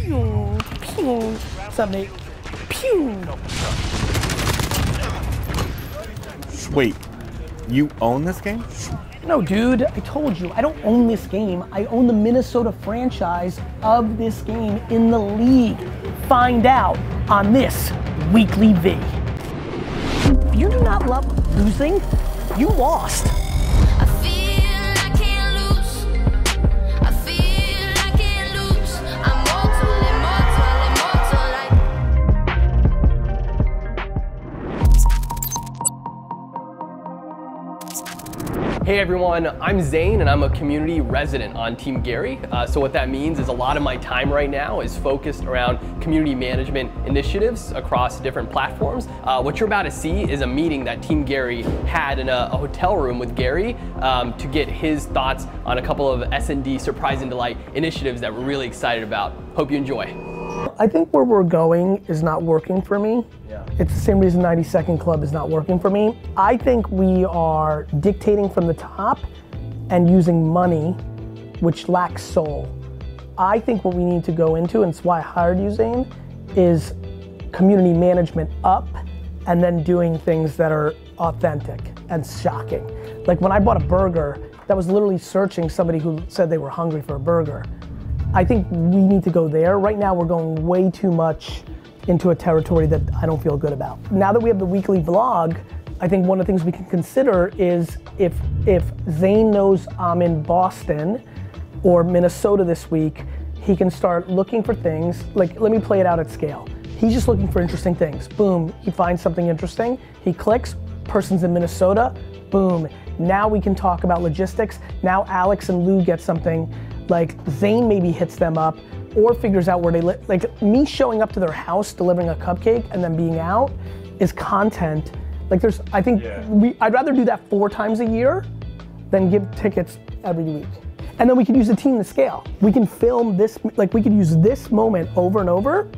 Pew, pew. What's up, Nate? Pew. Wait, you own this game? No, dude, I told you, I don't own this game. I own the Minnesota franchise of this game in the league. Find out on this Weekly V. If you do not love losing, you lost. Hey everyone, I'm Zane and I'm a community resident on Team Gary. So what that means is a lot of my time right now is focused around community management initiatives across different platforms. What you're about to see is a meeting that Team Gary had in a hotel room with Gary to get his thoughts on a couple of S&D Surprise and Delight initiatives that we're really excited about. Hope you enjoy. I think where we're going is not working for me. Yeah. It's the same reason 90-second club is not working for me. I think we are dictating from the top and using money, which lacks soul. I think what we need to go into, and it's why I hired you, Zane, is community management up and then doing things that are authentic and shocking. Like when I bought a burger, that was literally searching somebody who said they were hungry for a burger. I think we need to go there. Right now we're going way too much into a territory that I don't feel good about. Now that we have the weekly vlog, I think one of the things we can consider is if Zane knows I'm in Boston or Minnesota this week, he can start looking for things. Like, let me play it out at scale. He's just looking for interesting things. Boom, he finds something interesting, he clicks, person's in Minnesota, boom. Now we can talk about logistics. Now Alex and Lou get something. Like Zane maybe hits them up or figures out where they live. Like me showing up to their house, delivering a cupcake and then being out is content. Like there's, I think I'd rather do that 4 times a year than give tickets every week. And then we could use the team to scale. We can film this, like we could use this moment over and over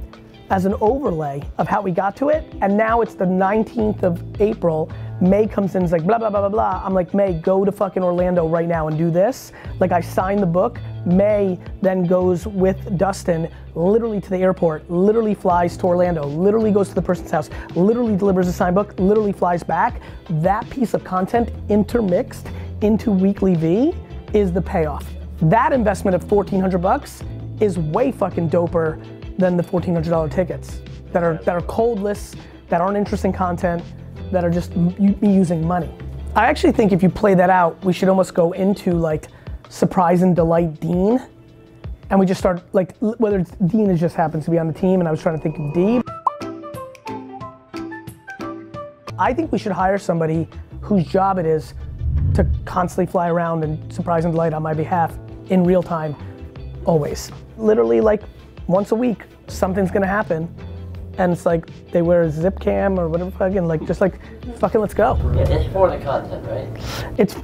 as an overlay of how we got to it. And now it's the 19th of April. May comes in and is like, blah, blah, blah, blah, blah. I'm like, May, go to fucking Orlando right now and do this. Like I signed the book. May then goes with Dustin literally to the airport, literally flies to Orlando, literally goes to the person's house, literally delivers a signed book, literally flies back. That piece of content intermixed into Weekly V is the payoff. That investment of $1,400 is way fucking doper than the $1,400 tickets that are cold lists, that aren't interesting content, that are just me using money. I actually think if you play that out, we should almost go into like Surprise and Delight Dean, and we just start like, whether it's Dean is just happens to be on the team and I was trying to think of D. I think we should hire somebody whose job it is to constantly fly around and surprise and delight on my behalf in real time, always. Literally like once a week, something's gonna happen. And it's like, they wear a zip cam or whatever fucking, like, just like, fucking let's go. Yeah, it's for the content, right? It's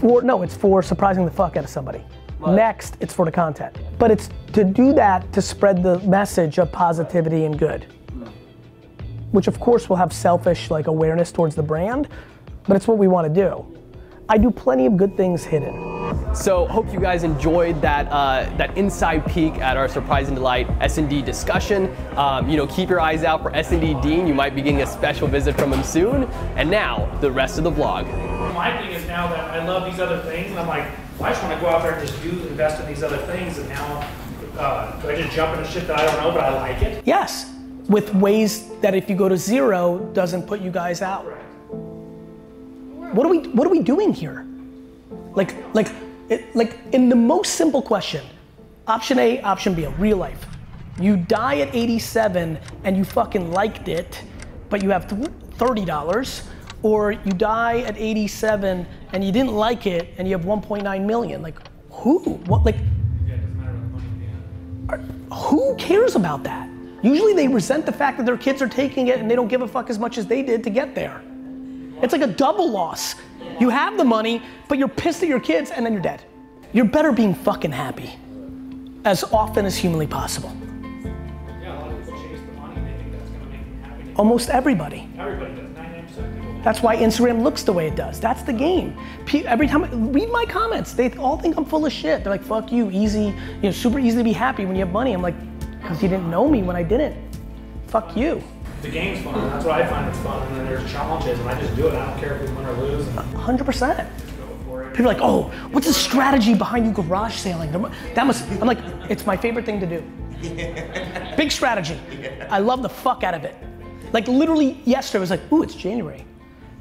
for surprising the fuck out of somebody. What? Next, it's for the content. But it's to do that to spread the message of positivity and good. Which of course will have selfish like awareness towards the brand, but it's what we want to do. I do plenty of good things hidden. So hope you guys enjoyed that inside peek at our Surprise and Delight S&D discussion. You know, keep your eyes out for S&D Dean. You might be getting a special visit from him soon. And now, the rest of the vlog. My thing is now that I love these other things, and I'm like, well, I just want to go out there and just invest in these other things, and now, do I just jump into shit that I don't know, but I like it? Yes, with ways that if you go to 0, doesn't put you guys out. Right. What are we doing here? Like in the most simple question, option A, option B, real life. You die at 87 and you fucking liked it, but you have $30, or you die at 87 and you didn't like it and you have 1.9 million. Like who? What? Like? Yeah, it doesn't matter what the money is. Who cares about that? Usually they resent the fact that their kids are taking it and they don't give a fuck as much as they did to get there. It's like a double loss. You have the money, but you're pissed at your kids and then you're dead. You're better being fucking happy as often as humanly possible. Yeah, a lot of people chase the money and they think that's gonna make them happy. Almost everybody. Everybody does, 99% of people do. That's why Instagram looks the way it does. That's the game. Every time I read my comments, they all think I'm full of shit. They're like, fuck you, easy, you know, super easy to be happy when you have money. I'm like, Because you didn't know me when I didn't. Fuck you. The game's fun. That's what I find it's fun. And then there's challenges, and I just do it. I don't care if we win or lose. 100%. People are like, oh, what's the strategy behind you garage sailing? That must, I'm like, it's my favorite thing to do. Big strategy. I love the fuck out of it. Like literally yesterday, I was like, ooh, it's January.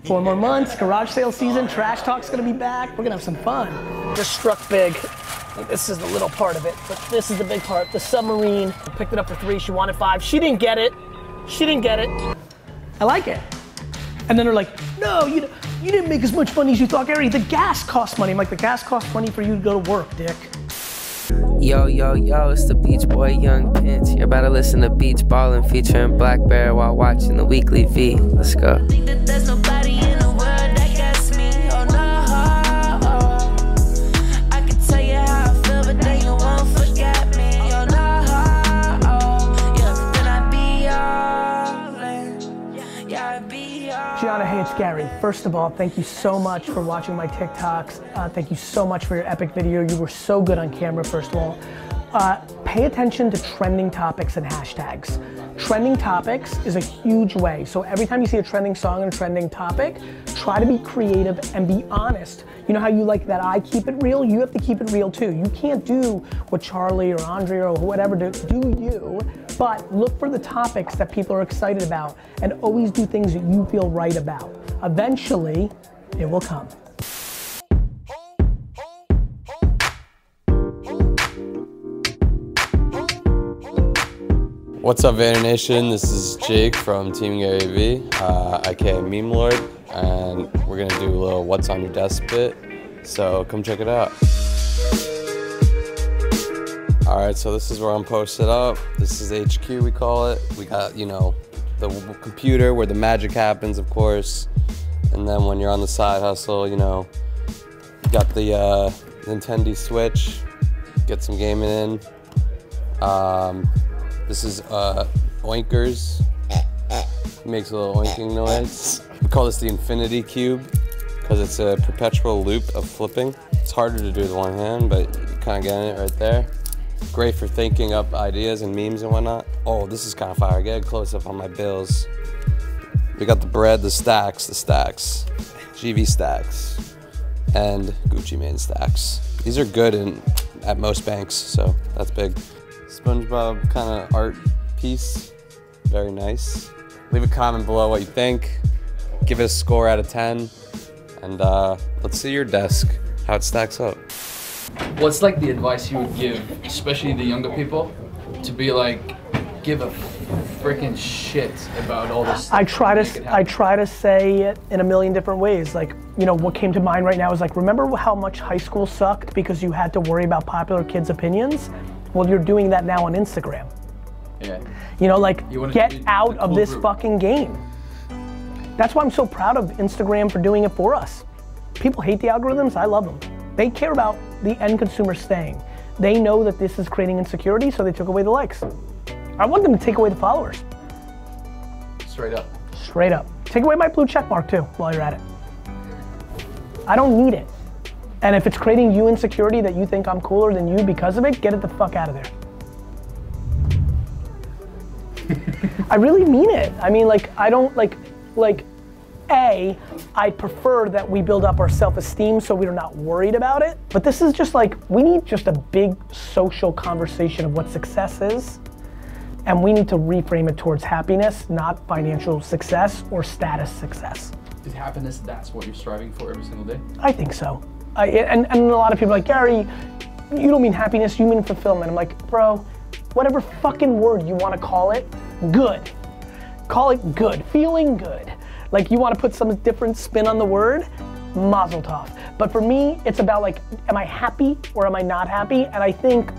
4 more months, garage sale season, Trash Talk's gonna be back. We're gonna have some fun. Just struck big. This is the little part of it, but this is the big part. The submarine, I picked it up for 3, she wanted 5. She didn't get it. She didn't get it. I like it. And then they're like, no, you didn't make as much money as you thought, Gary. The gas costs money. I'm like, the gas costs money for you to go to work, dick. Yo, yo, yo, it's the Beach Boy Young Pinch. You're about to listen to Beach Ballin' featuring Black Bear while watching the Weekly V. Let's go. Think that there's nobody in the world that gets me. Oh no, I can tell you how I feel, but then you won't forget me. Oh no, yeah, then I'd be all in. Yeah, I'd be all. Gianna, hey, it's Gary. First of all, thank you so much for watching my TikToks. Thank you so much for your epic video. You were so good on camera, first of all. Pay attention to trending topics and hashtags. Trending topics is a huge way. So every time you see a trending song and a trending topic, try to be creative and be honest. You know how you like that I keep it real? You have to keep it real too. You can't do what Charlie or Andrea or whatever do you, but look for the topics that people are excited about and always do things that you feel right about. Eventually, it will come. What's up, Vayner Nation? This is Jake from Team Gary V, aka Meme Lord, and we're gonna do a little "What's on Your Desk" bit. So come check it out. All right, so this is where I'm posted up. This is HQ, we call it. We got, you know, the computer where the magic happens, of course, and then when you're on the side hustle, you know, you got the Nintendo Switch. Get some gaming in. This is Oinkers. He makes a little oinking noise. We call this the Infinity Cube because it's a perpetual loop of flipping. It's harder to do with one hand, but you kind of get it right there. Great for thinking up ideas and memes and whatnot. Oh, this is kind of fire. Get a close up on my bills. We got the bread, the stacks, GV stacks, and Gucci Mane stacks. These are good at most banks, so that's big. SpongeBob kind of art piece, very nice. Leave a comment below what you think. Give it a score out of 10. And let's see your desk, how it stacks up. What's like the advice you would give, especially the younger people, to be like, give a freaking shit about all this stuff? I try to say it in a million different ways. Like, you know, what came to mind right now is like, remember how much high school sucked because you had to worry about popular kids' opinions? Well, you're doing that now on Instagram. Yeah. You know, like, get out of this fucking game. That's why I'm so proud of Instagram for doing it for us. People hate the algorithms, I love them. They care about the end consumer staying. They know that this is creating insecurity, so they took away the likes. I want them to take away the followers. Straight up. Straight up. Take away my blue check mark too, while you're at it. I don't need it. And if it's creating you insecurity that you think I'm cooler than you because of it, get it the fuck out of there. I really mean it. I mean, like, I don't, I prefer that we build up our self-esteem so we're not worried about it. But this is just like, we need just a big social conversation of what success is. And we need to reframe it towards happiness, not financial success or status success. Is happiness, that's what you're striving for every single day? I think so. And a lot of people are like, Gary, you don't mean happiness, you mean fulfillment. I'm like, bro, whatever fucking word you want to call it, good. Call it good, feeling good. Like, you want to put some different spin on the word, mazel tov. But for me, it's about like, am I happy or am I not happy? And I think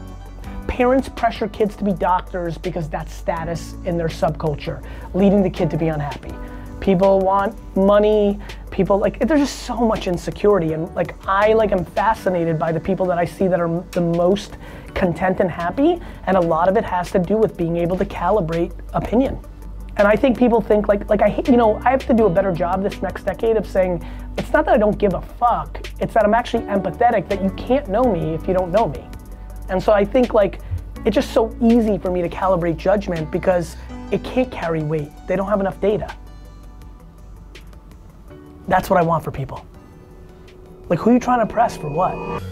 parents pressure kids to be doctors because that's status in their subculture, leading the kid to be unhappy. People want money, people like, there's just so much insecurity, and like, I am fascinated by the people that I see that are the most content and happy, and a lot of it has to do with being able to calibrate opinion. And I think people think like I hate, you know, I have to do a better job this next decade of saying, it's not that I don't give a fuck, it's that I'm actually empathetic that you can't know me if you don't know me. And so I think like, It's just so easy for me to calibrate judgment because it can't carry weight. They don't have enough data. That's what I want for people. Like, who are you trying to impress for what?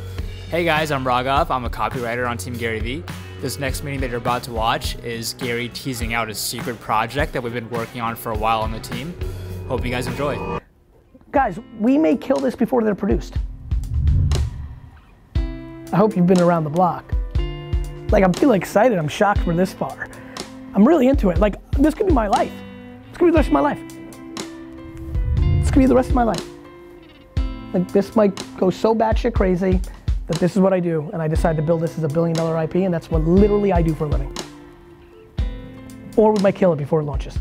Hey guys, I'm Raghav. I'm a copywriter on Team Gary Vee. This next meeting that you're about to watch is Gary teasing out a secret project that we've been working on for a while on the team. Hope you guys enjoy. Guys, we may kill this before they're produced. I hope you've been around the block. Like, I'm feeling excited. I'm shocked we're this far. I'm really into it. Like, this could be my life. This could be the rest of my life. This could be the rest of my life. Like, this might go so batshit crazy that this is what I do, and I decide to build this as $1 billion IP, and that's what literally I do for a living. Or we might kill it before it launches.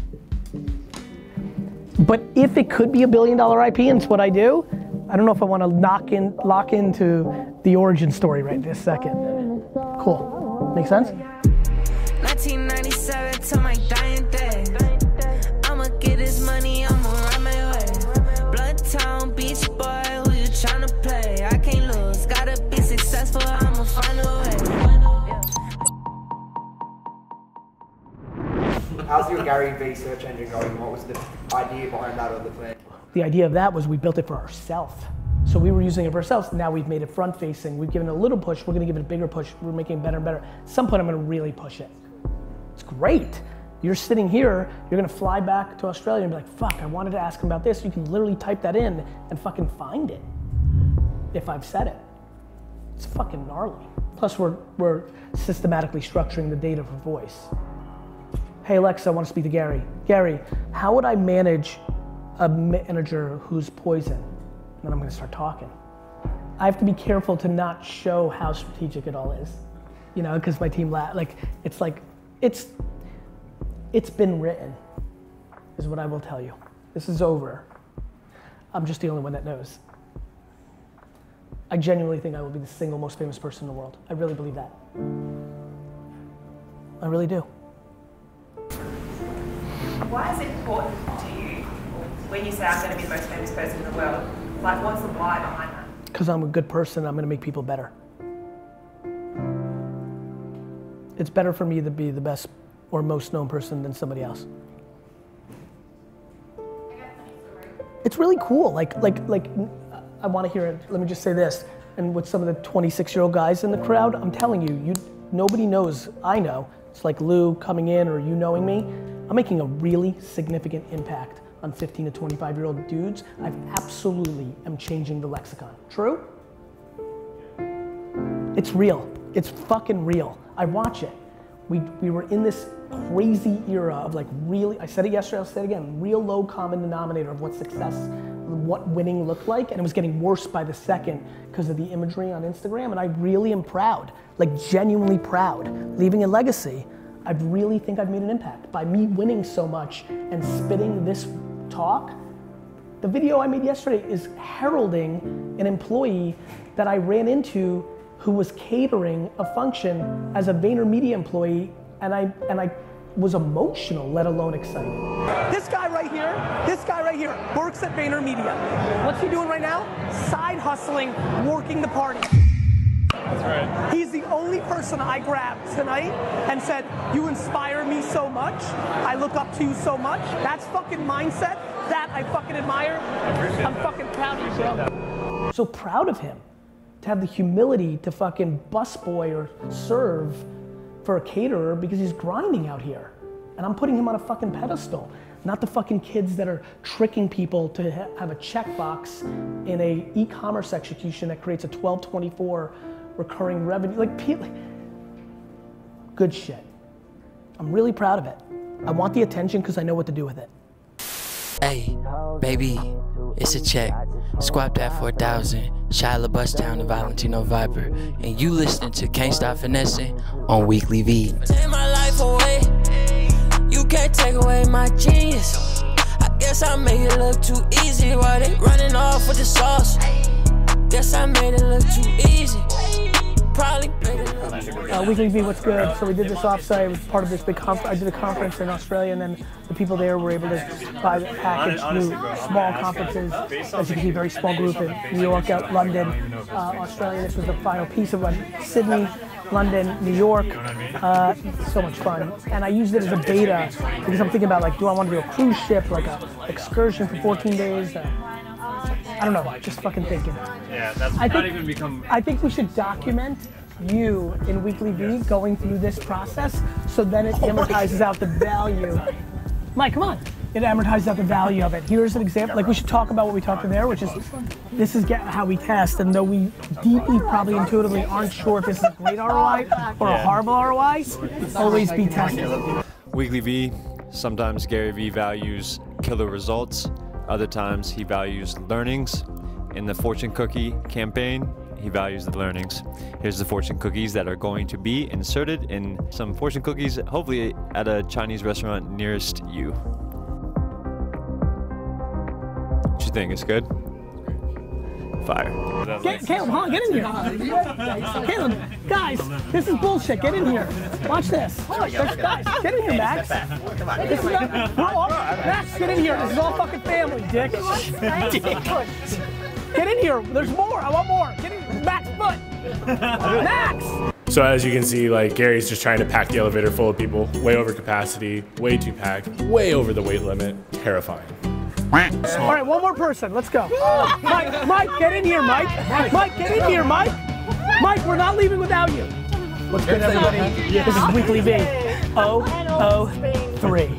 But if it could be $1 billion IP and it's what I do, I don't know if I want to lock into the origin story right this second. Cool. Make sense? 1997 to my dying day. I'ma get this money, I'ma run my way. Bloodtown Beach boy, who you tryna play? I can't lose, gotta be successful, I'ma find a way. How's your Gary Vee search engine going? What was the idea behind that or the plan? The idea of that was we built it for ourselves. So we were using it for ourselves. Now we've made it front facing. We've given it a little push. We're gonna give it a bigger push. We're making it better and better. At some point I'm gonna really push it. It's great. You're sitting here, you're gonna fly back to Australia and be like, fuck, I wanted to ask him about this. You can literally type that in and fucking find it if I've said it. It's fucking gnarly. Plus we're systematically structuring the data for voice. Hey Alexa, I want to speak to Gary. Gary, how would I manage a manager who's poison? And then I'm gonna start talking. I have to be careful to not show how strategic it all is. You know, because my team, it's been written, is what I will tell you. This is over. I'm just the only one that knows. I genuinely think I will be the single most famous person in the world. I really believe that. I really do. Why is it important to you when you say I'm going to be the most famous person in the world? Like, what's the why behind that? Because I'm a good person, I'm going to make people better. It's better for me to be the best or most known person than somebody else. It's really cool. Like I want to hear it. Let me just say this. And with some of the 26-year-old guys in the crowd, I'm telling you, nobody knows. I know. It's like Lou coming in or you knowing me. I'm making a really significant impact on 15 to 25-year-old dudes. I absolutely am changing the lexicon. True? It's real. It's fucking real. I watch it. We were in this crazy era of like really, I said it yesterday, I'll say it again, real low common denominator of what success, what winning looked like, and it was getting worse by the second because of the imagery on Instagram, and I really am proud, like genuinely proud. Leaving a legacy, I really think I've made an impact. By me winning so much and spitting this talk, the video I made yesterday is heralding an employee that I ran into who was catering a function as a VaynerMedia employee, and I was emotional, let alone excited. This guy right here works at VaynerMedia. What's he doing right now? Side hustling, working the party. That's right. He's the only person I grabbed tonight and said, you inspire me so much, I look up to you so much. That's fucking mindset, that I fucking admire. I'm fucking proud of you, bro. So proud of him. To have the humility to fucking busboy or serve for a caterer because he's grinding out here. And I'm putting him on a fucking pedestal. Not the fucking kids that are tricking people to have a checkbox in a e-commerce execution that creates a 12/24 recurring revenue. Like, good shit. I'm really proud of it. I want the attention because I know what to do with it. Hey, baby, it's a check. Squat that for 1,000. Shia LaBeouf down to Valentino Viper. And you listening to Can't Stop Finessing on Weekly V. Take my life away. You can't take away my genius. I guess I made it look too easy while they running off with the sauce. Guess I made it look too easy. Probably made it look Weekly V, what's good? So we did this offsite. It was part of this big conference. I did a conference in Australia, and then the people there were able to buy the package through small conferences. As you can see, a very small group in New York, London, Australia. This was the final piece of one. Sydney London, New York. So much fun. And I used it as a beta because I'm thinking about like, do I want to do a cruise ship, like a excursion for 14 days? I don't know, just fucking thinking. Yeah, that's not even become. I think we should document you in Weekly V going through this process so then it amortizes out the value. Mike, come on. It amortizes out the value of it. Here's an example. Like we should talk about what we talked about there, which is this is how we test. And though we deeply, probably intuitively aren't sure if this is a great ROI or a horrible ROI, always be tested. Weekly V, sometimes Gary V values killer results. Other times he values learnings. In the fortune cookie campaign, he values the learnings. Here's the fortune cookies that are going to be inserted in some fortune cookies, hopefully at a Chinese restaurant nearest you. What you think? It's good? Fire. Caleb, hold on, get in here. Caleb, guys, this is bullshit. Get in here. Watch this. Guys, get in here, Max. This is Max, get in here. This is all fucking family, dick. Get in here. There's more. I want more. Get in. Max, foot. Max. So as you can see, like Gary's just trying to pack the elevator full of people, way over capacity, way too packed, way over the weight limit. Terrifying. All right, one more person. Let's go. Mike, get in here, Mike. Mike, get in here, Mike. Mike, we're not leaving without you. What's good, everybody? This is Weekly V. 003.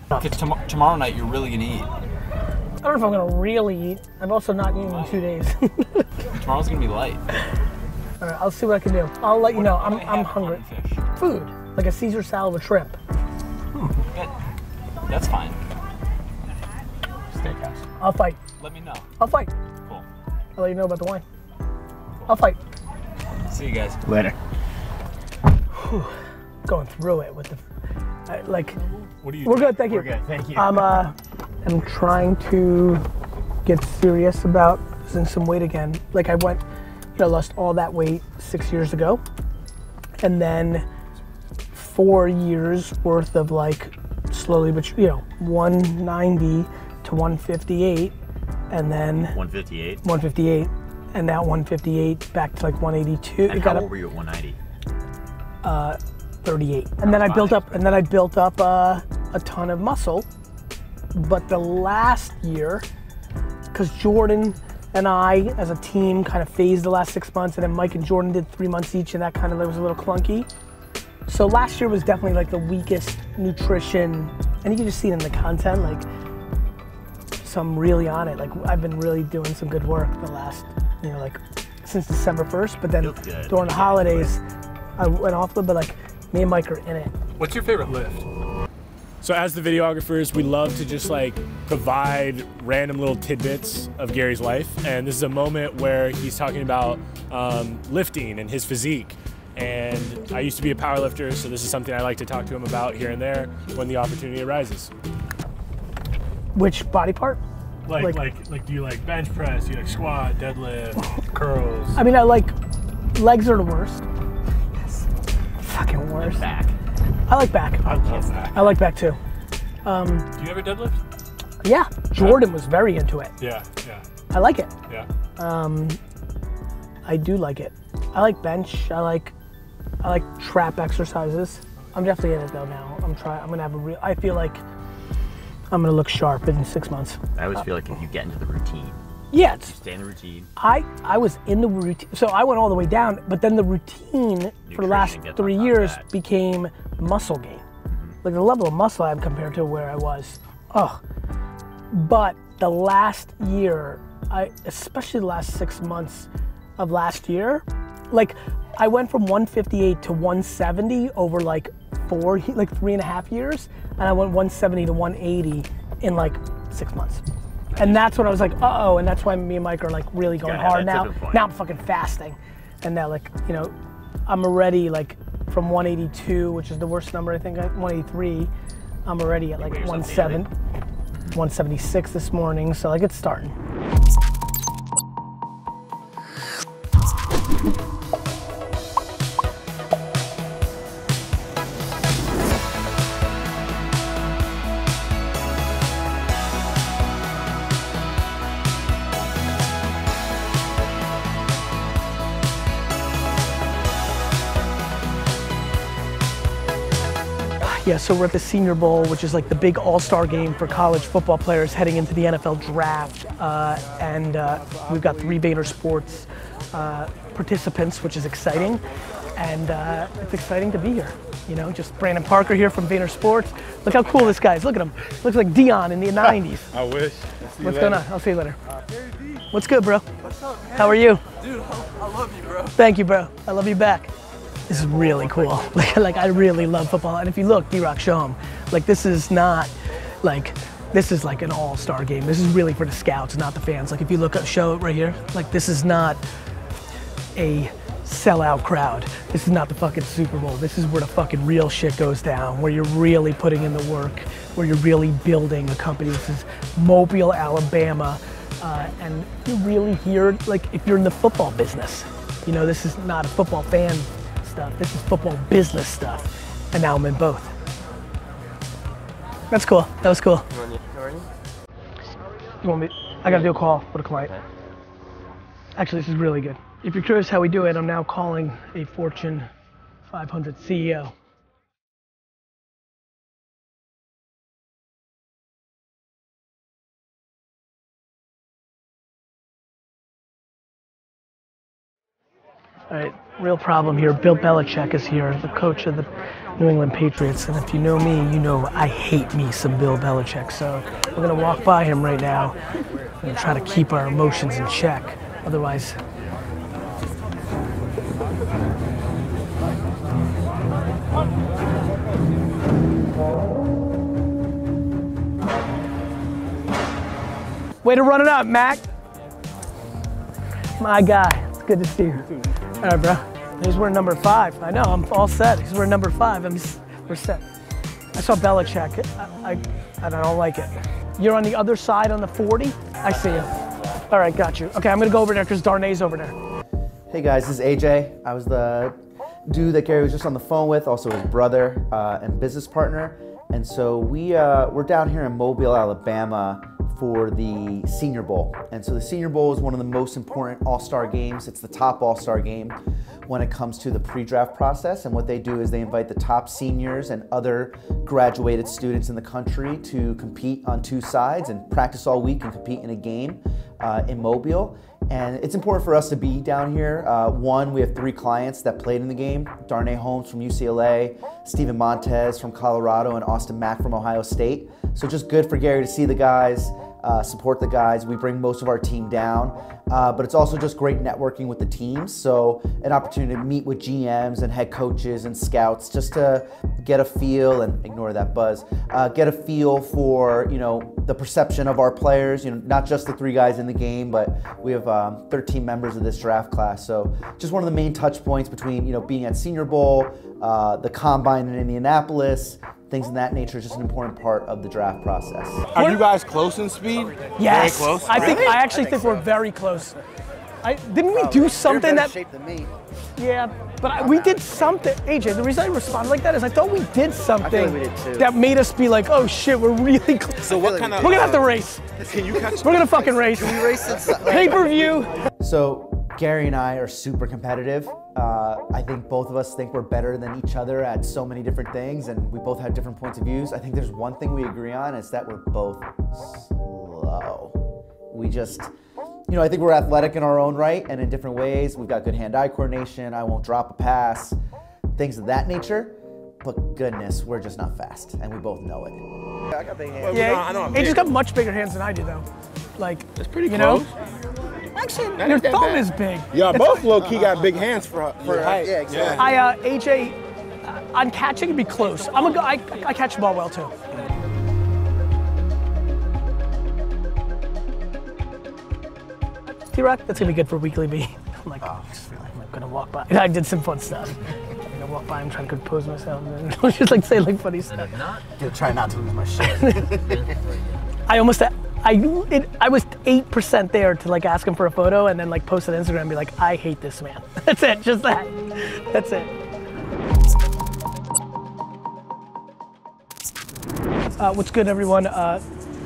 Because tomorrow night you're really gonna eat. I don't know if I'm gonna really eat. I'm also not eating in 2 days. Tomorrow's gonna be light. All right, I'll see what I can do. I'll let you know. I'm hungry. Food, like a Caesar salad with shrimp. That's fine. Steakhouse. I'll fight. Let me know. I'll fight. Cool. I'll let you know about the wine. I'll fight. See you guys. Later. Whew. Going through it with the, What are you we're doing? good, thank you. We're good, thank you. I'm trying to get serious about losing some weight again. Like I lost all that weight 6 years ago. And then 4 years worth of like, slowly, but 190 to 158, and then 158. 158, and now 158 back to like 182. And how old were you at 190? 38, and then I built up, a ton of muscle. But the last year, because Jordan and I, as a team, kind of phased the last 6 months, and then Mike and Jordan did 3 months each, and that kind of was a little clunky. So last year was definitely like the weakest nutrition, and you can just see it in the content, like, so I'm really on it. Like I've been really doing some good work the last, like since December 1st, but then during the holidays, I went off a little bit, like me and Mike are in it. What's your favorite lift? So as the videographers, we love to just like provide random little tidbits of Gary's life. And this is a moment where he's talking about lifting and his physique. And I used to be a powerlifter, so this is something I like to talk to him about here and there when the opportunity arises. Which body part? Like do you like bench press, do you like squat, deadlift, curls? I mean, I like, legs are the worst. Yes. Fucking worst. Back. I like back. I love back. I like back too. Do you ever deadlift? Yeah, Jordan was very into it. Yeah. I like it. Yeah. I do like it. I like bench. I like trap exercises. I'm definitely in it though now. I'm gonna have I feel like I'm gonna look sharp in 6 months. I always feel like if you get into the routine. Yeah. You stay in the routine. I was in the routine, so I went all the way down, but then the routine for the last 3 years became muscle gain. Like the level of muscle I have compared to where I was. But the last year, especially the last 6 months of last year, like I went from 158 to 170 over like 3.5 years, and I went 170 to 180 in like 6 months. And that's when I was like, uh-oh, and that's why me and Mike are like really going hard now. Now I'm fucking fasting. And now like, I'm already like from 182, which is the worst number I think, 183, I'm already at like 176 this morning, so like it's starting. Yeah, so we're at the Senior Bowl, which is like the big all-star game for college football players heading into the NFL draft. And we've got 3 Vayner Sports participants, which is exciting. And it's exciting to be here. You know, just Brandon Parker here from Vayner Sports. Look how cool this guy is. Look at him. Looks like Dion in the 90s. I wish. What's going on? I'll see you later. What's good, bro? What's up, man? How are you? Dude, I love you, bro. Thank you, bro. I love you back. This is really cool. Like I really love football. And if you look, D-Rock, show him. Like this is not like, this is like an all-star game. This is really for the scouts, not the fans. Like if you look up, show it right here. Like this is not a sellout crowd. This is not the fucking Super Bowl. This is where the fucking real shit goes down, where you're really putting in the work, where you're really building a company. This is Mobile, Alabama. And you're really here, like if you're in the football business. You know, this is not a football fan stuff. This is football business stuff. And now I'm in both. That's cool. That was cool. You want me? I gotta do a call with a client. Actually, this is really good. If you're curious how we do it, I'm now calling a Fortune 500 CEO. All right, real problem here. Bill Belichick is here, the coach of the New England Patriots. And if you know me, you know I hate me some Bill Belichick. So we're gonna walk by him right now and try to keep our emotions in check. Otherwise, way to run it up, Mac. My guy, it's good to see you. All right, bro. He's wearing number 5. I know, I'm all set. He's wearing number 5. We're set. I saw Belichick. I don't like it. You're on the other side on the 40? I see you. All right, got you. Okay, I'm gonna go over there because Darnay's over there. Hey guys, this is AJ. I was the dude that Gary was just on the phone with, also his brother and business partner. And so we're down here in Mobile, Alabama for the Senior Bowl. And so the Senior Bowl is one of the most important all-star games. It's the top all-star game when it comes to the pre-draft process. And what they do is they invite the top seniors and other graduated students in the country to compete on 2 sides and practice all week and compete in a game in Mobile. And it's important for us to be down here. One, we have 3 clients that played in the game. Darnay Holmes from UCLA, Steven Montez from Colorado, and Austin Mack from Ohio State. So just good for Gary to see the guys, support the guys. We bring most of our team down, but it's also just great networking with the teams. So an opportunity to meet with GMs and head coaches and scouts just to get a feel, and ignore that buzz, get a feel for, you know, the perception of our players, you know, not just the 3 guys in the game, but we have 13 members of this draft class. So just one of the main touch points between, you know, being at Senior Bowl, the Combine in Indianapolis, things in that nature is just an important part of the draft process. Are you guys close in speed? Yes. Very close? I actually think we're very close. Didn't we do something that? Shape than me. Yeah, but we did something. AJ, the reason I responded like that is I thought we did something that made us be like, oh shit, we're really close. So what kind of? We're gonna have to race. Can you catch? We're gonna fucking race. Can we race this? Pay-per-view. So Gary and I are super competitive. I think both of us think we're better than each other at so many different things, and we both have different points of views. I think there's one thing we agree on, is that we're both slow. We just, you know, I think we're athletic in our own right and in different ways. We've got good hand-eye coordination. I won't drop a pass, things of that nature. But goodness, we're just not fast, and we both know it. I got big hands. Yeah, AJ's got much bigger hands than I do, though. Like, it's pretty you close. know? Actually, your thumb is big. Yeah, both low-key got big hands for height. Yeah, exactly. AJ, on catching, it'd be close. I catch the ball well, too. T-Rock, that's gonna be good for Weekly B. I'm like, oh, I'm gonna walk by. I did some fun stuff. I'm gonna walk by, I'm trying to compose myself, and I just like say like funny stuff. Try not to lose my shit. I was 8% there to like ask him for a photo and then like post on Instagram and be like, I hate this man. That's it, just that. That's it. What's good, everyone?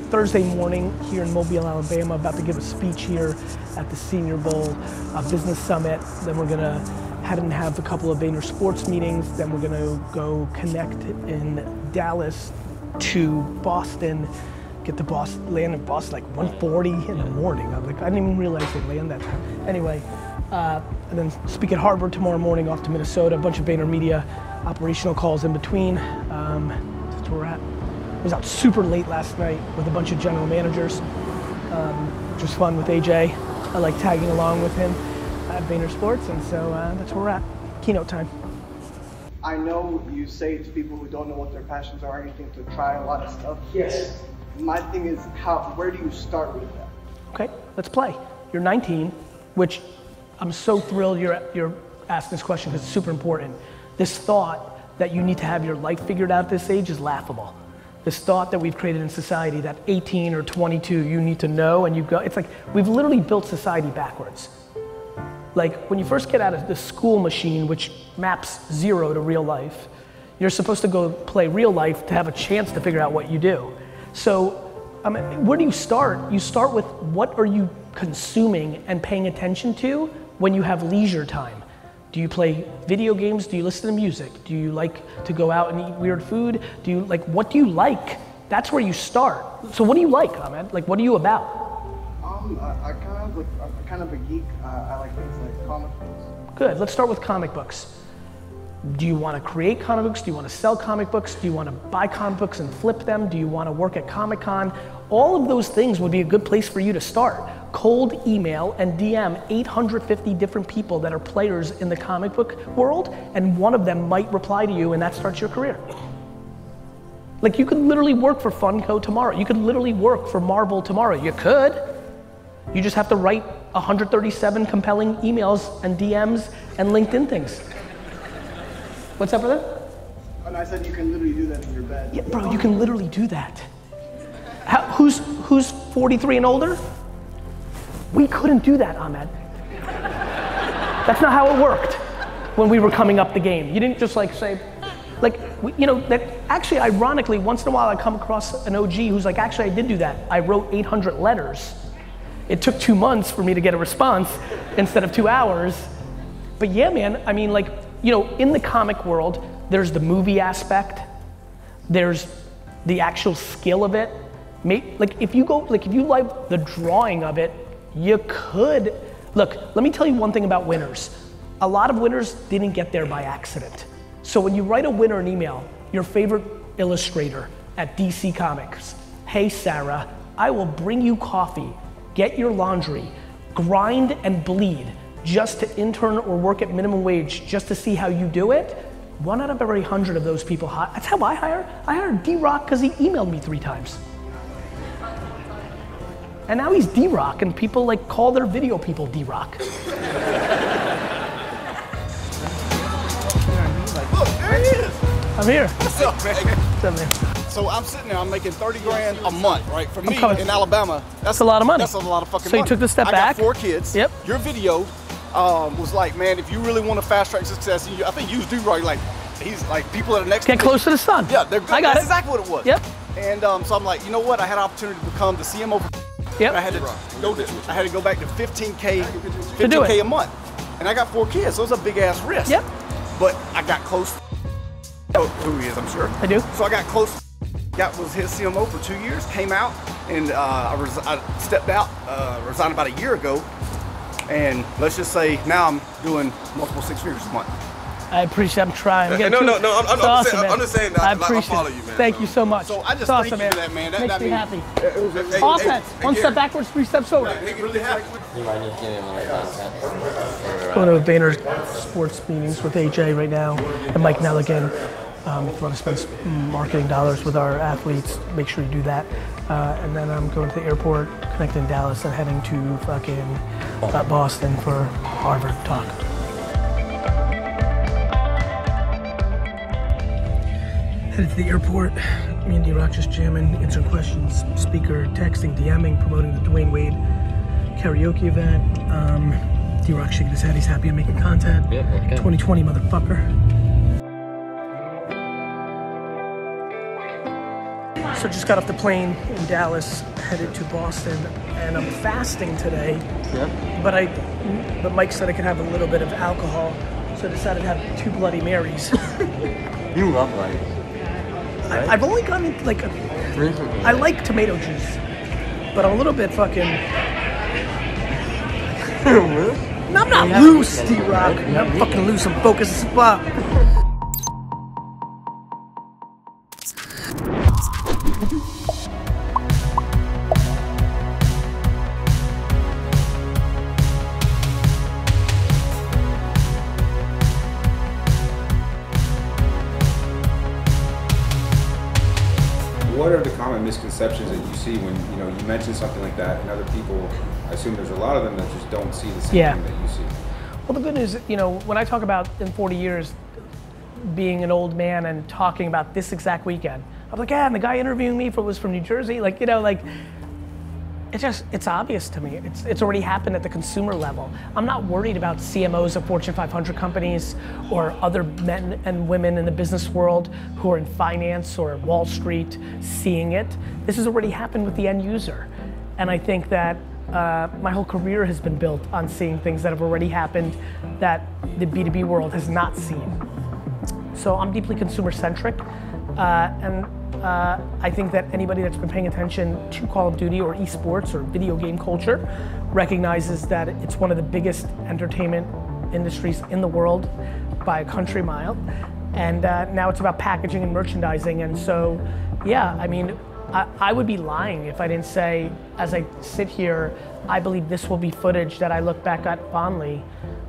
Thursday morning here in Mobile, Alabama, about to give a speech here at the Senior Bowl Business Summit. Then we're gonna Hadn't have a couple of Vayner Sports meetings. Then we're gonna go connect in Dallas to Boston. Get to Boston, land in Boston like 1:40 in the morning. I didn't even realize they'd land that time. Anyway, and then speak at Harvard tomorrow morning, off to Minnesota. A bunch of VaynerMedia operational calls in between. That's where we're at. I was out super late last night with a bunch of general managers, which was fun with AJ. I like tagging along with him at Vayner Sports, and so that's where we're at. Keynote time. I know you say to people who don't know what their passions are or anything to try a lot of stuff. Yes. My thing is, where do you start with that? Okay, let's play. You're 19, which I'm so thrilled you're asking this question because it's super important. This thought that you need to have your life figured out at this age is laughable. This thought that we've created in society that 18 or 22 you need to know and you go, it's like we've literally built society backwards. Like when you first get out of the school machine, which maps 0 to real life, you're supposed to go play real life to have a chance to figure out what you do. So where do you start? You start with what are you consuming and paying attention to when you have leisure time. Do you play video games? Do you listen to music? Do you like to go out and eat weird food? Do you what do you like? That's where you start. So what do you like, Ahmed? Like what are you about? I'm kind of a geek. I like things like comic books. Good, let's start with comic books. Do you want to create comic books? Do you want to sell comic books? Do you want to buy comic books and flip them? Do you want to work at Comic-Con? All of those things would be a good place for you to start. Cold email and DM 850 different people that are players in the comic book world, and one of them might reply to you and that starts your career. Like you could literally work for Funko tomorrow. You could literally work for Marvel tomorrow. You could. You just have to write 137 compelling emails and DMs and LinkedIn things. What's up, brother? And I said you can literally do that in your bed. Yeah, bro, you can literally do that. Who's 43 and older? We couldn't do that, Ahmed. That's not how it worked when we were coming up the game. You didn't just say, that actually, ironically, once in a while I come across an OG who's like, actually I did do that. I wrote 800 letters. It took 2 months for me to get a response instead of 2 hours. But yeah, man, I mean in the comic world, there's the movie aspect, there's the actual skill of it. If you like the drawing of it, you could. Look, let me tell you one thing about winners. A lot of winners didn't get there by accident. So when you write a winner an email, your favorite illustrator at DC Comics, hey Sarah, I will bring you coffee, get your laundry, grind and bleed, just to intern or work at minimum wage just to see how you do it, 1 out of every 100 of those people hire. That's how I hire. I hired D-Rock because he emailed me 3 times. And now he's D-Rock and people call their video people D-Rock. Look, there he is. I'm here. What's up, man? What's up, man? So I'm sitting there, I'm making 30 grand a month, right? For me coming. in Alabama, that's a lot of money. That's a lot of fucking money. So money. You took the step back? I got 4 kids. Yep. Your video was like, man, if you really want to fast track success, I think you do right. He's like, people are the next. Get close to the sun. Yeah, they're good. I got That's it. exactly what it was. Yep. And so I'm like, you know what? I had an opportunity to become the CMO. Yep. I had to go back to 15K a month. And I got 4 kids, so it was a big ass risk. Yep. But I got close. You know who he is, I'm sure. I do. So I got close. Was his CMO for 2 years, came out, and I stepped out, resigned about a year ago. And let's just say now I'm doing multiple 6 figures a month. I appreciate I'm trying. I'm just saying that I follow you, man. Thank you so much. So I just it's awesome, thank you for that, man. Makes me happy. Hey, offense. 1 step backwards, 3 steps forward. Really happy. You might need to give him a content. Going to Vayner Sports meetings with AJ right now and Mike Nelligan. If you want to spend marketing dollars with our athletes, make sure you do that. And then I'm going to the airport, connecting in Dallas, and heading to fucking Boston for Harvard talk. Headed to the airport, me and D-Rock just jamming, answering questions, speaker, texting, DMing, promoting the Dwayne Wade karaoke event. D-Rock shaking his head, he's happy I'm making content. Yep, okay. 2020, motherfucker. So just got off the plane in Dallas, headed to Boston, and I'm fasting today. Yep. But Mike said I could have a little bit of alcohol. So so I decided to have 2 Bloody Marys. You love Bloody. Right? I've only gotten like I like tomato juice, but I'm a little bit fucking. No, I'm not loose, D-Rock. I'm not fucking loose. I'm focused as fuck. What are the common misconceptions that you see when you mention something like that, and other people? I assume there's a lot of them that just don't see the same thing that you see. Well, the good news, when I talk about in 40 years being an old man and talking about this exact weekend, I'm like, yeah, and the guy interviewing me was from New Jersey, it's obvious to me. It's already happened at the consumer level. I'm not worried about CMOs of Fortune 500 companies or other men and women in the business world who are in finance or Wall Street seeing it. This has already happened with the end user. And I think that my whole career has been built on seeing things that have already happened that the B2B world has not seen. So I'm deeply consumer centric, and I think that anybody that's been paying attention to Call of Duty or esports or video game culture recognizes that it's one of the biggest entertainment industries in the world by a country mile. And now it's about packaging and merchandising. And so, yeah, I mean, I would be lying if I didn't say, as I sit here, I believe this will be footage that I look back at fondly.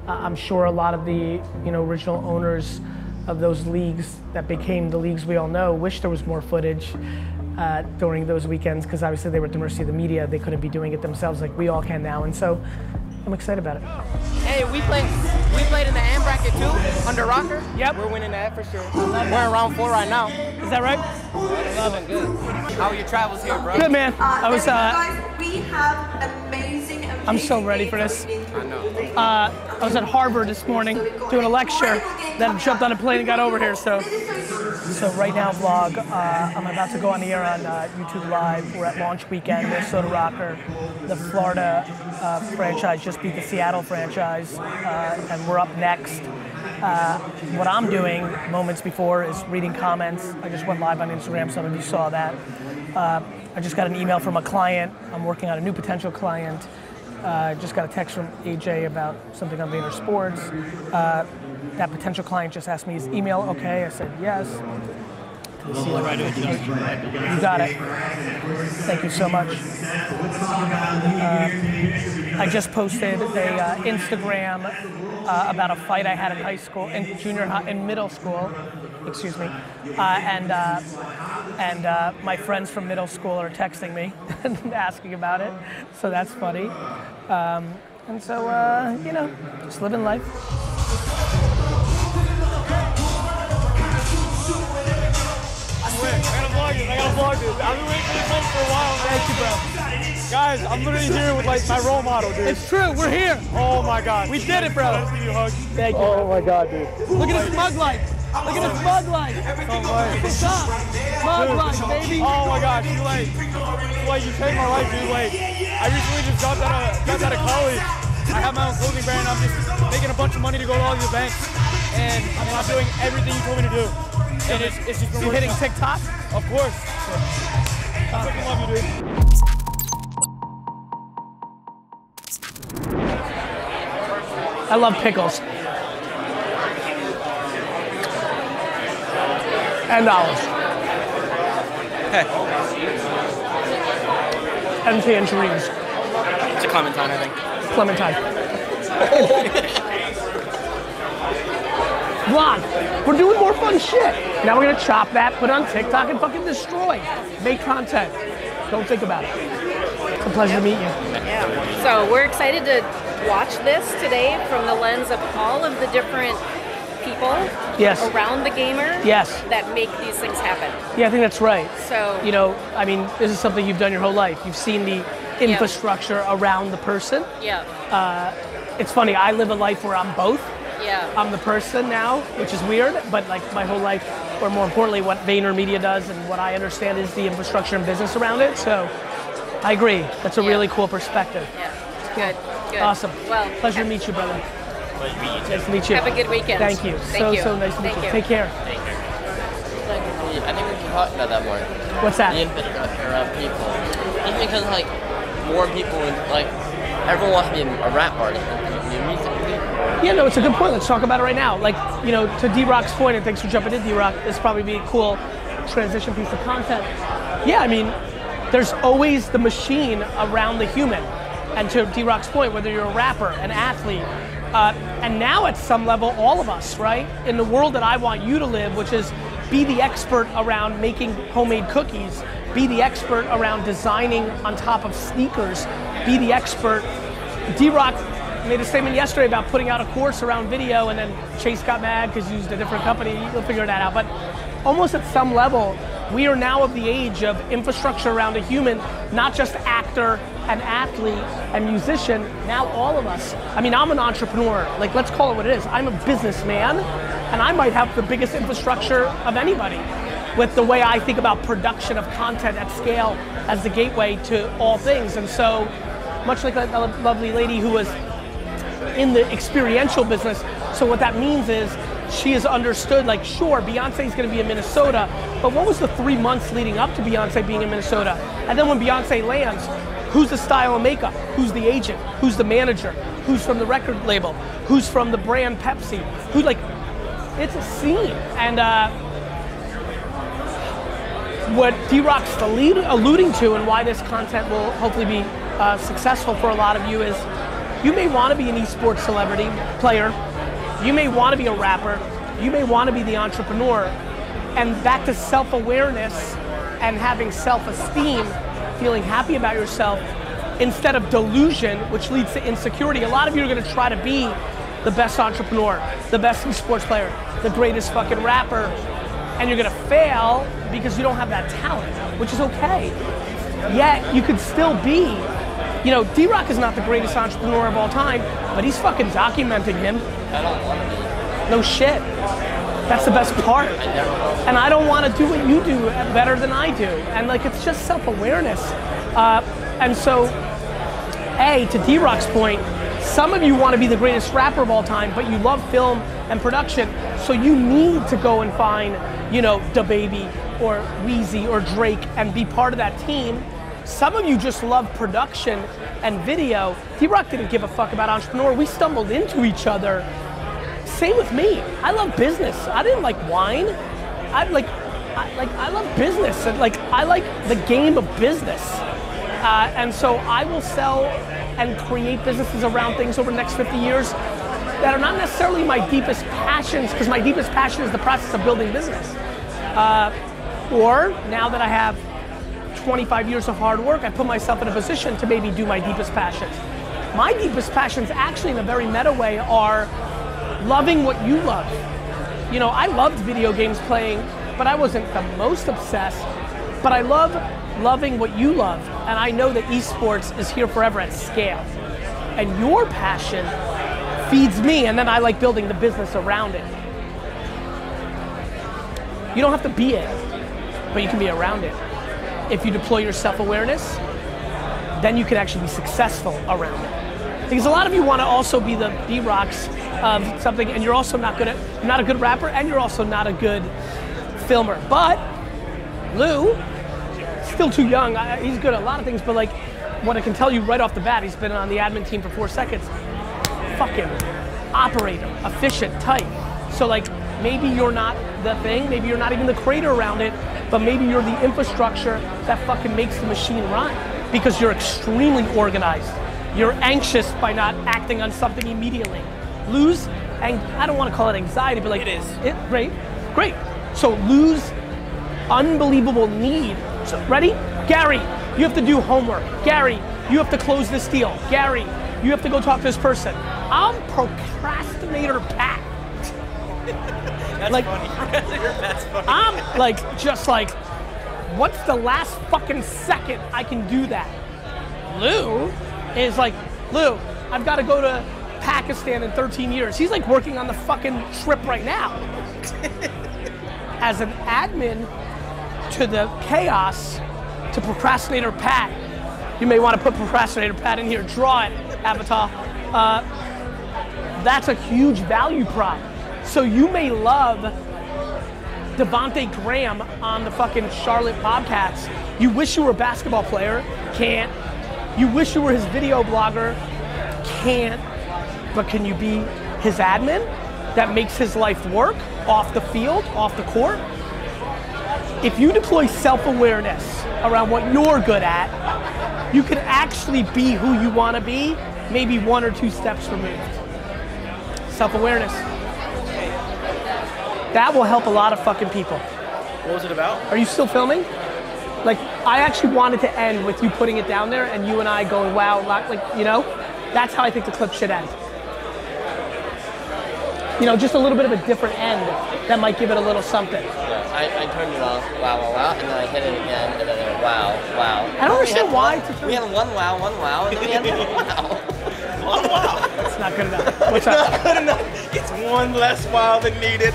I'm sure a lot of the original owners of those leagues that became the leagues we all know wish there was more footage during those weekends, because obviously they were at the mercy of the media. They couldn't be doing it themselves like we all can now, and so I'm excited about it. Hey, we played in the AM bracket too, under Rocker. Yep. We're winning that for sure. We're in round 4 right now. Is that right? Loving good. How are your travels here, bro? Good, man. I was We have amazing. I'm so ready for this. I know. I was at Harvard this morning doing a lecture, then jumped on a plane and got over here. So right now, vlog, I'm about to go on the air on YouTube Live. We're at launch weekend, Minnesota Rocker. The Florida franchise just beat the Seattle franchise, and we're up next. What I'm doing moments before is reading comments. I just went live on Instagram, some of you saw that. I just got an email from a client. I'm working on a new potential client. Just got a text from AJ about something on Vayner Sports. That potential client just asked me, is email okay? I said yes. You got it. Thank you so much. I just posted a Instagram about a fight I had in high school, in middle school, excuse me, and my friends from middle school are texting me and asking about it, so that's funny. And so, just living life. I gotta vlog this. I've been waiting for this moment for a while, man. Thank you, bro. Guys, I'm literally here with my role model, dude. It's true, we're here. Oh my God. We did it, bro. Let's give you a hug. Thank you. Oh my God, dude. Look at his mug life. Look at his mug life. What's up? Mug life, baby. Oh my gosh, you changed my life, dude. I recently just dropped out of college. I have my own clothing brand. I'm just making a bunch of money to go to all these events, and I'm doing everything you told me to do. And it's just been hitting TikTok? Of course. I fucking love you, dude. I love pickles. And olives. Hey. And tangerines. It's a clementine, I think. Clementine. Vlog. We're doing more fun shit. Now we're gonna chop that, put it on TikTok, and fucking destroy. Make content. Don't think about it. It's a pleasure to meet you. Yeah. So we're excited to watch this today from the lens of all of the different people around the gamer that make these things happen. Yeah, I think that's right. So, I mean, this is something you've done your whole life. You've seen the infrastructure around the person. Yeah. It's funny, I live a life where I'm both. Yeah. I'm the person now, which is weird, but like my whole life, or more importantly, what VaynerMedia does and what I understand is the infrastructure and business around it. So I agree. That's a really cool perspective. Yeah. Good. Good. Awesome. Well, pleasure to meet you, brother. Nice to meet you. Have a good weekend. Thank you. So nice to meet you. Take care. I think we can talk about that more. What's that? The infrastructure of people. Just because like more people like everyone wants to be a rap artist and be a music video. Yeah, no, it's a good point. Let's talk about it right now. Like, you know, to D-Rock's point, and thanks for jumping in, D-Rock, this probably be a cool transition piece of content. Yeah, I mean, there's always the machine around the human. And to D-Rock's point, whether you're a rapper, an athlete, and now at some level, all of us, right? In the world that I want you to live, which is be the expert around making homemade cookies, be the expert around designing on top of sneakers, be the expert. D-Rock made a statement yesterday about putting out a course around video, and then Chase got mad because he used a different company. You'll figure that out. But almost at some level, we are now of the age of infrastructure around a human, not just actor and athlete and musician, now all of us. I mean, I'm an entrepreneur. Like, let's call it what it is. I'm a businessman, and I might have the biggest infrastructure of anybody with the way I think about production of content at scale as the gateway to all things. And so, much like a lovely lady who was in the experiential business, so what that means is she has understood, like, sure, Beyonce's gonna be in Minnesota, but what was the 3 months leading up to Beyonce being in Minnesota? And then when Beyonce lands, who's the style and makeup? Who's the agent? Who's the manager? Who's from the record label? Who's from the brand Pepsi? Who, like, it's a scene. And what D-Rock's alluding to, and why this content will hopefully be successful for a lot of you, is you may want to be an esports celebrity player, you may want to be a rapper, you may want to be the entrepreneur, and back to self-awareness and having self-esteem, feeling happy about yourself, instead of delusion, which leads to insecurity. A lot of you are going to try to be the best entrepreneur, the best esports player, the greatest fucking rapper, and you're going to fail because you don't have that talent, which is okay. Yet you could still be, you know, D-Rock is not the greatest entrepreneur of all time, but he's fucking documenting him. I don't want to be. No shit. That's the best part. And I don't want to do what you do better than I do. And like, it's just self-awareness. And so, to D-Rock's point, some of you want to be the greatest rapper of all time, but you love film and production, so you need to go and find, you know, DaBaby or Weezy or Drake and be part of that team. Some of you just love production and video. D-Rock didn't give a fuck about entrepreneur. We stumbled into each other. Same with me. I love business. I didn't like wine. I love business, and like I like the game of business. And so I will sell and create businesses around things over the next 50 years that are not necessarily my deepest passions, because my deepest passion is the process of building business. Or now that I have 25 years of hard work, I put myself in a position to maybe do my deepest passions. My deepest passions, actually, in a very meta way, are loving what you love. You know, I loved video games playing, but I wasn't the most obsessed. But I love loving what you love, and I know that esports is here forever at scale. And your passion feeds me, and then I like building the business around it. You don't have to be it, but you can be around it. If you deploy your self-awareness, then you can actually be successful around it. Because a lot of you want to also be the D-Rocks of something, and you're also not a good rapper, and you're also not a good filmer. But Lou, still too young. He's good at a lot of things, but like, what I can tell you right off the bat, he's been on the admin team for 4 seconds. Fucking operator, efficient, tight. So like, maybe you're not the thing, maybe you're not even the creator around it, but maybe you're the infrastructure that fucking makes the machine run, because you're extremely organized. You're anxious by not acting on something immediately. Lou's, and I don't want to call it anxiety, but like, it is. Great. So Lou's unbelievable need. So ready? Gary, you have to do homework. Gary, you have to close this deal. Gary, you have to go talk to this person. I'm procrastinator Pat. That's like, funny. That's funny. I'm like, just like, what's the last fucking second I can do that? Lou is like, Lou, I've got to go to Pakistan in 13 years. He's like working on the fucking trip right now. As an admin to the chaos, to procrastinator Pat, you may want to put procrastinator Pat in here. Draw it, Avatar. That's a huge value prop. So you may love Devontae Graham on the fucking Charlotte Bobcats. You wish you were a basketball player, can't. You wish you were his video blogger, can't. But can you be his admin that makes his life work off the field, off the court? If you deploy self-awareness around what you're good at, you can actually be who you want to be, maybe 1 or 2 steps removed. Self-awareness. That will help a lot of fucking people. What was it about? Are you still filming? Like, I actually wanted to end with you putting it down there and you and I going, wow, like, you know? That's how I think the clip should end. You know, just a little bit of a different end that might give it a little something. Yeah, I turned it off, wow, wow, wow, and then I hit it again, and then wow, wow. I don't understand why. We had one wow, and then we had one wow. One wow. It's not good enough. What's It's not good enough. It's one less wow than needed.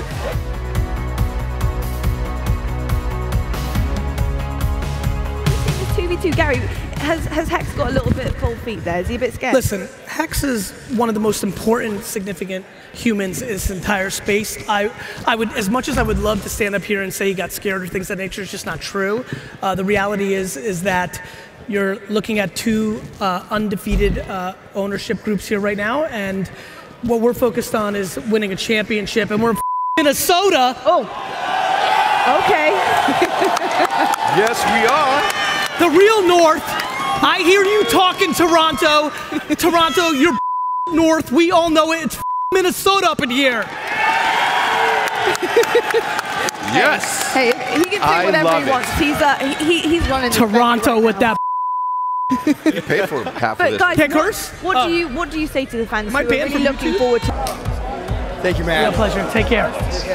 2v2, Gary, has Hex got a little bit cold feet there? Is he a bit scared? Listen, Hex is one of the most important, significant humans in this entire space. I would, as much as I would love to stand up here and say he got scared or things of that nature, it's just not true. The reality is that you're looking at 2 undefeated ownership groups here right now, and what we're focused on is winning a championship, and we're in Minnesota. Oh, okay. Yes, we are. The real North. I hear you talking Toronto. Toronto, you're North. We all know it. It's Minnesota up in here. Yes. Hey, he can say whatever he wants. He's running Toronto with that. You paid for half of But this. guys, Can't curse? what do you say to the fans who are banned really from looking YouTube? forward to? Thank you, man. Real pleasure. Take care.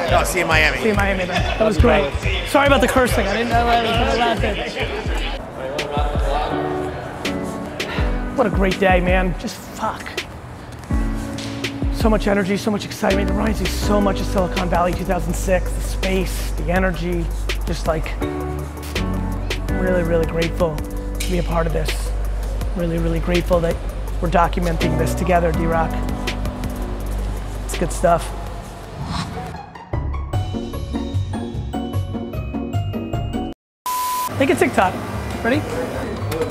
No, see you in Miami. See you in Miami, man. That was great. Sorry about the cursing. I didn't know I was allowed to. What a great day, man. Just fuck. So much energy, so much excitement. It reminds me so much of Silicon Valley 2006. The space, the energy. Just like, really, really grateful to be a part of this. Really, really grateful that we're documenting this together, D-Rock. It's good stuff. Make a TikTok. Ready?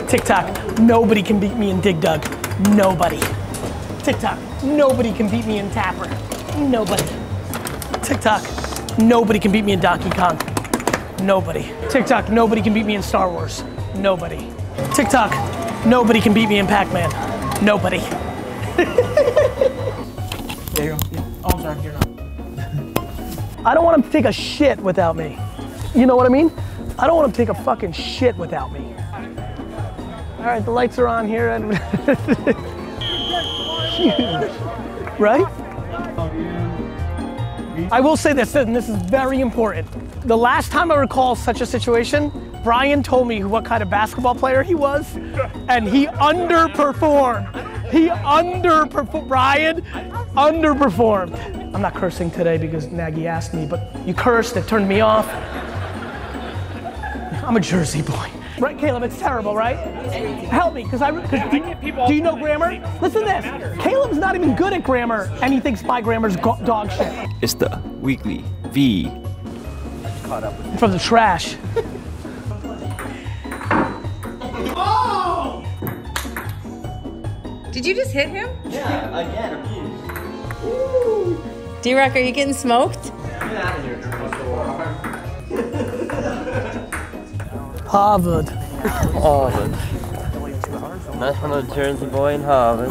TikTok. Nobody can beat me in Dig Dug. Nobody. TikTok. Nobody can beat me in Tapper. Nobody. TikTok. Nobody can beat me in Donkey Kong. Nobody. TikTok. Nobody can beat me in Star Wars. Nobody. TikTok. Nobody can beat me in Pac-Man. Nobody. There you go. Yeah. Oh, I'm sorry. You're not. I don't want him to take a shit without me. You know what I mean? I don't want him to take a fucking shit without me. All right, the lights are on here. And right? I will say this, and this is very important. The last time I recall such a situation, Brian told me what kind of basketball player he was, and he underperformed. He underperformed. Brian underperformed. I'm not cursing today because Nagy asked me, but you cursed, it turned me off. I'm a Jersey boy. Right, Caleb, it's terrible, right? Help me, because do you know grammar? Listen to this. Caleb's not even good at grammar, and he thinks my grammar's dog shit. It's the weekly V. From the trash. Oh! Did you just hit him? Yeah, again, D-Rock, are you getting smoked? Get out of here, Harvard. Harvard. National Jersey boy in Harvard.